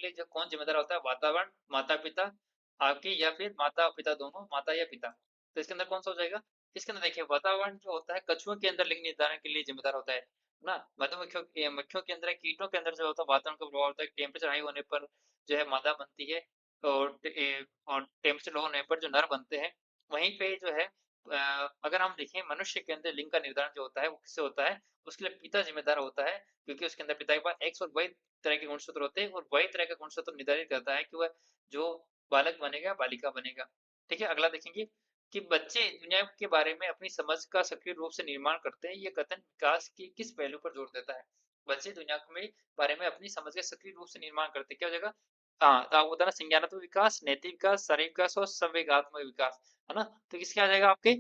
के लिए जो कौन जिम्मेदार होता है? वातावरण, माता-पिता, आपके या फिर माता-पिता दोनों, माता या पिता। तो इसके अंदर कौन-सा हो जाएगा? इसके अंदर देखिए वातावरण जो होता है कछुओं के अंदर लिंग निर्धारण के लिए जिम्मेदार होता है ना? मधुमक्खियों के अंदर, कीटों के अंदर जो होता है वातावरण का प्रभाव होता है, टेम्परेचर हाई होने पर जो है मादा बनती है और टेम्परेचर लो होने पर जो नर बनते हैं। वहीं पे जो है अगर हम देखें मनुष्य के अंदर लिंग का निर्धारण जो होता है वो किससे होता है? उसके लिए पिता जिम्मेदार होता है क्योंकि उसके अंदर पिता के पास एक्स और वाई तरह के गुणसूत्र होते हैं और वाई तरह का गुणसूत्र निर्धारित करता है कि वह जो बालक बनेगा, बालिका बनेगा। ठीक है? अगला देखेंगे कि बच्चे दुनिया के बारे में अपनी समझ का सक्रिय रूप से निर्माण करते हैं। ये कथन विकास के किस पहलू पर जोर देता है? बच्चे दुनिया में बारे में अपनी समझ का सक्रिय रूप से निर्माण करते हैं। क्या हो जाएगा? हाँ, तो आपको बताना संज्ञानात्मक विकास, नैतिक विकास, शारीरिक विकास और संवेगात्मक विकास, है ना? तो किसके आ जाएगा आपके?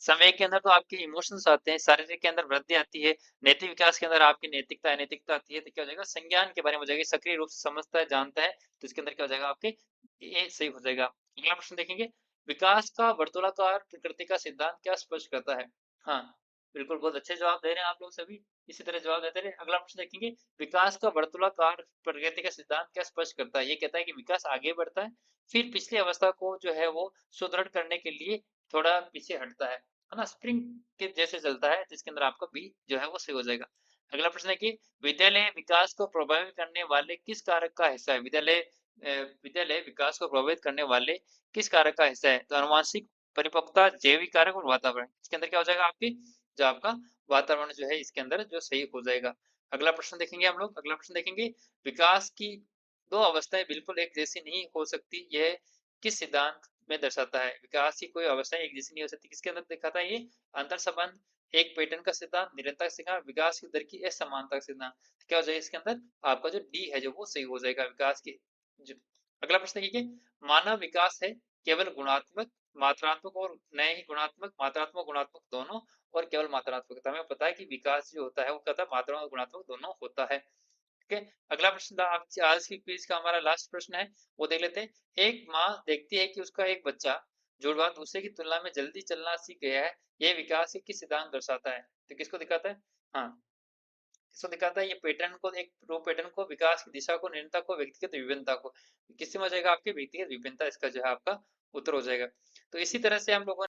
संवेग के अंदर तो आपके इमोशंस आते हैं, शारीरिक के अंदर वृद्धि आती है, नैतिक विकास के अंदर आपकी नैतिकता, अनैतिकता आती है, तो क्या हो जाएगा? संज्ञान के बारे में हो जाएगा, सक्रिय रूप से समझता है, जानता है, तो इसके अंदर क्या हो जाएगा आपके? ये सही हो जाएगा। अगला प्रश्न देखेंगे, विकास का वर्तुलाकार प्रकृति का सिद्धांत क्या स्पष्ट करता है? हाँ, बिल्कुल बहुत अच्छे जवाब दे रहे हैं आप लोग सभी, इसी तरह जवाब देते रहे। अगला प्रश्न देखेंगे, विकास का वर्तुलाकार प्रकृति का सिद्धांत क्या स्पष्ट करता है? ये कहता है कि विकास आगे बढ़ता है, फिर पिछली अवस्था को जो है वो सुदृढ़ करने के लिए थोड़ा पीछे हटता है ना? स्प्रिंग के जैसे चलता है, जिसके अंदर आपका बी जो है वो सही हो जाएगा। अगला प्रश्न है कि विद्यालय विकास को प्रभावित करने वाले किस कारक का हिस्सा है? विद्यालय विकास को प्रभावित करने वाले किस कारक का हिस्सा है? तो आनुवांशिक परिपक्वता, जैविक कारक और वातावरण। इसके अंदर क्या हो जाएगा आपके? जो आपका वातावरण जो है इसके अंदर जो सही हो जाएगा। अगला प्रश्न देखेंगे हम लोग, अगला प्रश्न देखेंगे, विकास की 2 अवस्थाएँ बिल्कुल एक जैसी नहीं हो सकती, यह किस सिद्धांत में दर्शाता है? विकास की कोई अवस्था एक जैसी नहीं हो सकती, किसके अंदर दिखाता है ये? अंतर संबंध, एक पैटर्न का सिद्धांत, निरंतर का सिद्धांत, विकास की दर की असमानता का सिद्धांत। तो क्या हो जाएगा इसके अंदर? आपका जो डी है जो वो सही हो जाएगा विकास की जो अगला प्रश्न देखिए, मानव विकास है केवल गुणात्मक, मात्रात्मक और नए ही गुणात्मक, मात्रात्मक, गुणात्मक दोनों और केवल मात्रात्मक। तो हमें पता है कि विकास जो होता है वो क्या होता है? मात्रात्मक और गुणात्मक दोनों होता है। ठीक है? अगला प्रश्न था आज की क्विज़ का हमारा लास्ट प्रश्न है, वो देख लेते हैं। एक माँ देखती है कि उसका एक बच्चा जुड़वा दूसरे की तुलना में जल्दी चलना सीख गया है। ये विकास के किस सिद्धांत दर्शाता है? तो किसको दिखाता है? हाँ, किसको दिखाता है? ये पैटर्न को एक रो पैटर्न को, विकास की दिशा को, निरंतरता को, व्यक्तिगत विभिन्नता को। किससे में आ जाएगा आपके? व्यक्तिगत विभिन्नता इसका जो है आपका उत्तर हो जाएगा। तो इसी तरह से हम लोगों